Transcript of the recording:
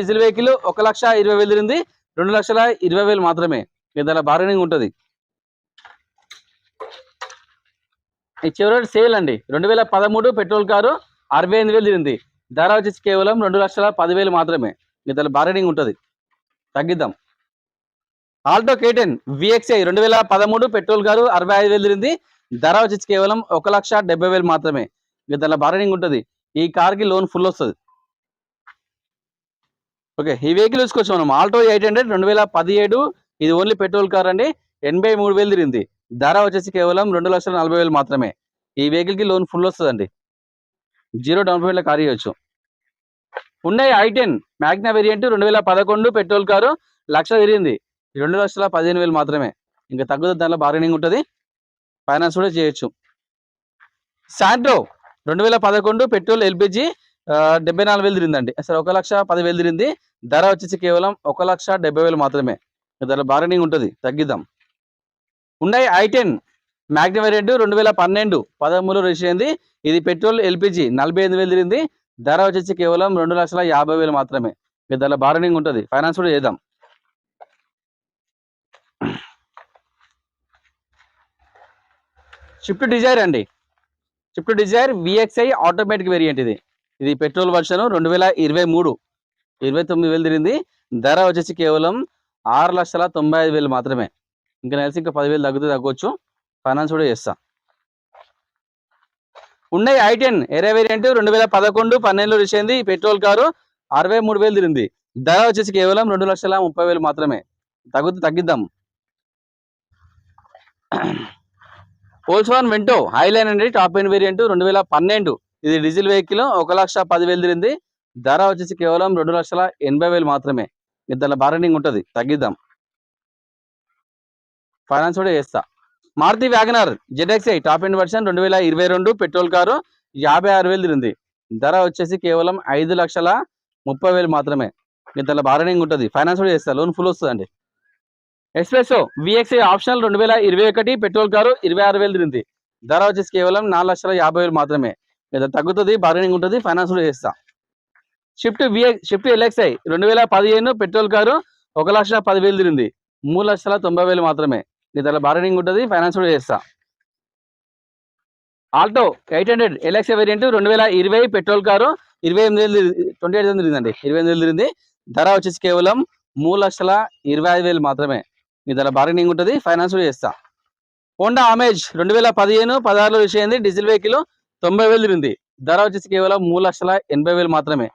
Diesel vehicle 1,20,000 తిరిగింది, 2,20,000 మాత్రమే. దాని బార్గెనింగ్ ఉంటుంది. ఈ చెవరోట్ సేల్ అండి, 2013 పెట్రోల్ కారు 68,000 తిరిగింది. ధర వచ్చేసి కేవలం 2,10,000 మాత్రమే. దాని బార్గెనింగ్ ఉంటుంది, తగ్గిద్దాం. Alto K10 VXI 2013 petrol car 65,000 తిరిగింది. ధర వచ్చేసి కేవలం 1,70,000 మాత్రమే. దాని బార్గెనింగ్ ఉంటుంది. ఈ కార్కి లోన్ ఫుల్ వస్తుంది. ఓకే, ఈ వెహికల్ చూసుకోవచ్చు మనం. ఆల్టో 800 2017, ఇది ఓన్లీ పెట్రోల్ కార్ అండి. 83,000 తిరిగింది. ధర వచ్చేసి కేవలం 2,40,000 మాత్రమే. ఈ వెహికల్ కి లోన్ ఫుల్ వస్తుందండి. 0 డౌన్ పేమెంట్ లో కార్ ఇవ్వచ్చు. ఉన్నాయి i10 Magna variant 2011 petrol car 1,00,000 తిరిగింది. 2,15,000 మాత్రమే. ఇంకా తగ్గుతుంది, దానిలో బార్గెనింగ్ ఉంటుంది, ఫైనాన్స్ కూడా చేయొచ్చు. Santro 2011 petrol LPG 74,000 తిరిగిందండి. అసలు 1,10,000 తిరిగింది. ధర వచ్చేసి కేవలం 1,70,000 మాత్రమే. దానిలో బార్గెనింగ్ ఉంటుంది, తగ్గిద్దాం. ఉన్నాయి i10 మ్యాగ్నా వేరియంట్ 2012 13 రిజిస్టర్ అయింది. ఇది పెట్రోల్ LPG 48,000 తిరిగింది. ధర వచ్చేసి కేవలం 2,50,000 మాత్రమే. దానిలో బార్గెనింగ్ ఉంటుంది, ఫైనాన్స్ కూడా చేద్దాం. స్విఫ్ట్ డిజైర్ అండి, Swift Dzire VXI automatic variant. ఇది పెట్రోల్ వర్షన్ 2023 29,000 తిరిగింది. ధర వచ్చేసి కేవలం 6,95,000 మాత్రమే. ఇంకా నెలసి ఇంకా 10,000 తగ్గవచ్చు, ఫైనాన్స్ కూడా చేస్తా. ఉన్నాయి i10 ఎరే వేరియంట్ 2011 12 రిజిస్టర్ అయింది. పెట్రోల్ కారు 63,000 తిరిగింది. ధర వచ్చేసి కేవలం 2,30,000 మాత్రమే. తగ్గిద్దాం. వోల్క్స్వాగన్ వెంటో హైలైన్ అండి, టాప్ ఎండ్ వేరియంట్ 2012, ఇది డీజిల్ వెహికల్ 1,10,000 తిరిగింది. ధర వచ్చేసి కేవలం 2,80,000 మాత్రమే. దానిలో బార్గెనింగ్ ఉంటుంది, తగ్గిద్దాం, ఫైనాన్స్ కూడా చేస్తా. Maruti Wagon R ZXI top end version 2022 petrol car 56,000 తిరిగింది. ధర వచ్చేసి కేవలం 5,30,000 మాత్రమే. దానిలో బార్గెనింగ్ ఉంటుంది, ఫైనాన్స్ కూడా చేస్తా, లోన్ ఫుల్ వస్తుందండి. ఎక్స్ప్రెసో VXI ఆప్షనల్ 2021 పెట్రోల్ కారు 26,000 తిరిగింది. ధర వచ్చేసి కేవలం 4,50,000 మాత్రమే. తగ్గుతుంది, బార్గెనింగ్ ఉంటుంది, ఫైనాన్స్ కూడా చేస్తా. షిఫ్ట్ LXI 2015 పెట్రోల్ కారు 1,10,000 తిరిగింది. 3,90,000 మాత్రమే. దానిలో బార్గెనింగ్ ఉంటుంది, ఫైనాన్స్ కూడా చేస్తా. Alto 800 LXI variant 2020 petrol car 28,000 తిరిగిందండి. 28,000 తిరిగింది. ధర వచ్చేసి కేవలం 3,25,000 మాత్రమే. దానిలో బార్గెనింగ్ ఉంటుంది, ఫైనాన్స్ కూడా చేస్తా. హోండా అమేజ్ 2015 16 రిజిస్టర్ అయింది. డీజిల్ వెహికల్ 90,000 తిరిగింది. ధర వచ్చేసి కేవలం 3,80,000 మాత్రమే.